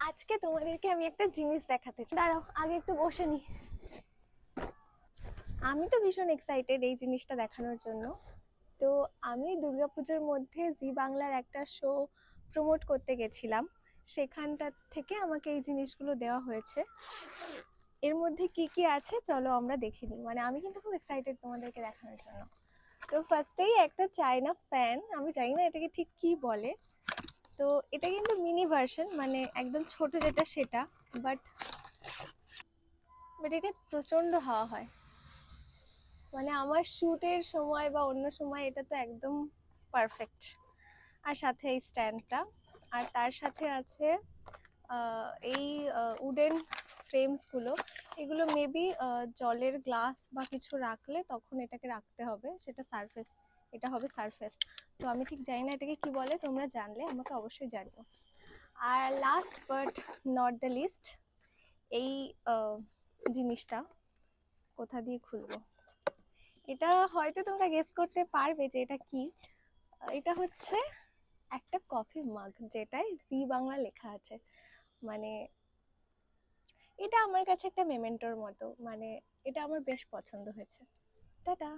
আজকে তোমাদেরকে আমি একটা জিনিস দেখাতে চাই। দাঁড়াও, আগে একটু বসে নি। আমি তো ভীষণ এক্সাইটেড এই জিনিসটা দেখানোর জন্য। তো আমি দুর্গাপুজোর মধ্যে জি বাংলার একটা শো প্রমোট করতে গেছিলাম, সেখানটা থেকে আমাকে এই জিনিসগুলো দেওয়া হয়েছে। এর মধ্যে কি কি আছে চলো আমরা দেখে নিই। মানে আমি কিন্তু খুব এক্সাইটেড তোমাদেরকে দেখানোর জন্য। তো ফার্স্টেই একটা চায়না ফ্যান, আমি জানি না এটাকে ঠিক কি বলে। তো এটা কিন্তু মিনি ভার্সন, মানে একদম ছোট যেটা সেটা, বাট বাট এটা প্রচণ্ড হাওয়া হয়। মানে আমার শ্যুটের সময় বা অন্য সময় এটা তো একদম পারফেক্ট। আর সাথে এই স্ট্যান্ডটা, আর তার সাথে আছে এই উডেন ফ্রেমসগুলো। এগুলো মেবি জলের গ্লাস বা কিছু রাখলে তখন এটাকে রাখতে হবে, সেটা সারফেস, এটা হবে সারফেস। তো আমি ঠিক জানি না এটাকে কি বলে, তোমরা জানলে আমাকে অবশ্যই জানিও। আর last but not the least, এই জিনিসটা কোথা দিয়ে খুলবো, এটা হয়তো তোমরা গেস করতে পারবে যে এটা কি। এটা হচ্ছে একটা কফি মাগ, যেটায় জি বাংলা লেখা আছে। মানে এটা আমার কাছে একটা মেমেন্টোর মতো, মানে এটা আমার বেশ পছন্দ হয়েছে। টাটা।